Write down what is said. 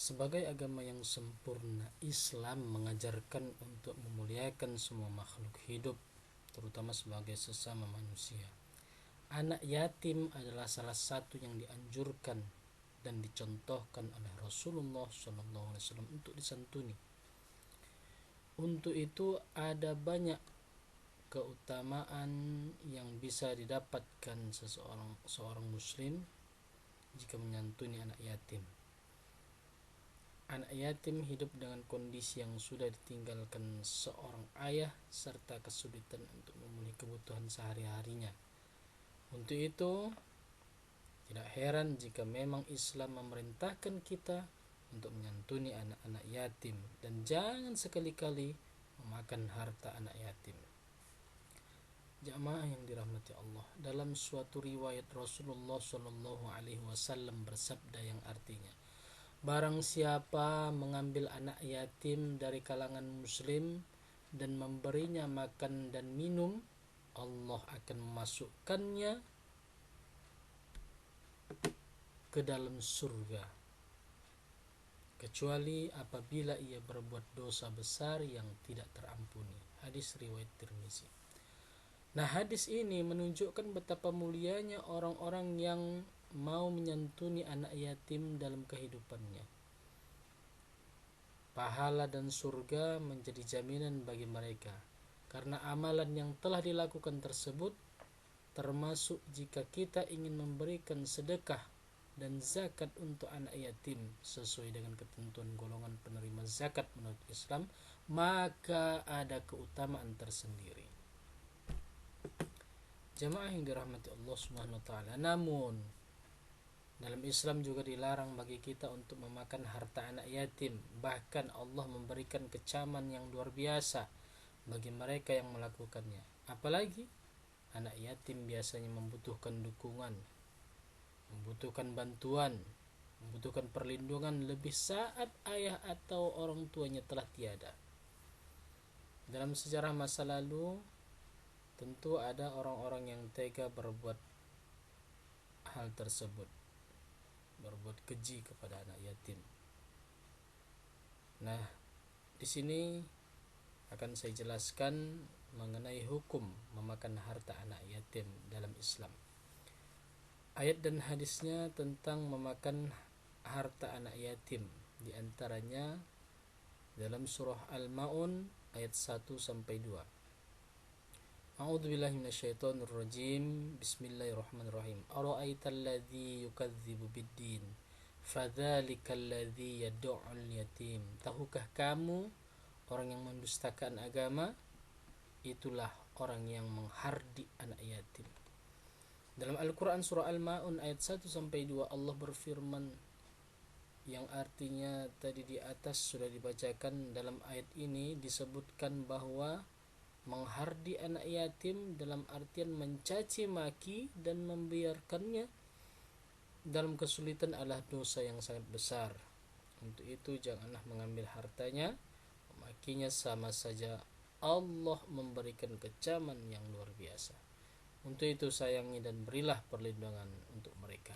Sebagai agama yang sempurna, Islam mengajarkan untuk memuliakan semua makhluk hidup, terutama sebagai sesama manusia. Anak yatim adalah salah satu yang dianjurkan dan dicontohkan oleh Rasulullah SAW untuk disantuni. Untuk itu ada banyak keutamaan yang bisa didapatkan seorang muslim jika menyantuni anak yatim. Anak yatim hidup dengan kondisi yang sudah ditinggalkan seorang ayah serta kesulitan untuk memenuhi kebutuhan sehari-harinya. Untuk itu, tidak heran jika memang Islam memerintahkan kita untuk menyantuni anak-anak yatim dan jangan sekali-kali memakan harta anak yatim. Jamaah yang dirahmati Allah, dalam suatu riwayat Rasulullah SAW bersabda yang artinya, barang siapa mengambil anak yatim dari kalangan muslim dan memberinya makan dan minum, Allah akan memasukkannya ke dalam surga, kecuali apabila ia berbuat dosa besar yang tidak terampuni. Hadis riwayat Tirmizi. Nah, hadis ini menunjukkan betapa mulianya orang-orang yang mau menyantuni anak yatim dalam kehidupannya. Pahala dan surga menjadi jaminan bagi mereka karena amalan yang telah dilakukan tersebut, termasuk jika kita ingin memberikan sedekah dan zakat untuk anak yatim sesuai dengan ketentuan golongan penerima zakat menurut Islam, maka ada keutamaan tersendiri. Jamaah yang dirahmati Allah Subhanahu wa taala, namun dalam Islam juga dilarang bagi kita untuk memakan harta anak yatim. Bahkan Allah memberikan kecaman yang luar biasa bagi mereka yang melakukannya. Apalagi anak yatim biasanya membutuhkan dukungan, membutuhkan bantuan, membutuhkan perlindungan lebih saat ayah atau orang tuanya telah tiada. Dalam sejarah masa lalu, tentu ada orang-orang yang tega berbuat hal tersebut, berbuat keji kepada anak yatim. Nah, di sini akan saya jelaskan mengenai hukum memakan harta anak yatim dalam Islam. Ayat dan hadisnya tentang memakan harta anak yatim, di antaranya dalam surah Al-Maun ayat 1 sampai 2. A'udzu billahi minasyaitonir rajim. Bismillahirrahmanirrahim. Ara'aital ladzi yukadzibu biddin fadzalikal ladzi yad'ul yatim. Tahukah kamu orang yang mendustakan agama? Itulah orang yang menghardi anak yatim. Dalam Al-Qur'an surah Al-Maun ayat 1 sampai 2 Allah berfirman yang artinya tadi di atas sudah dibacakan. Dalam ayat ini disebutkan bahwa menghardi anak yatim dalam artian mencaci maki dan membiarkannya dalam kesulitan adalah dosa yang sangat besar. Untuk itu janganlah mengambil hartanya, memakinya sama saja Allah memberikan kecaman yang luar biasa. Untuk itu sayangi dan berilah perlindungan untuk mereka.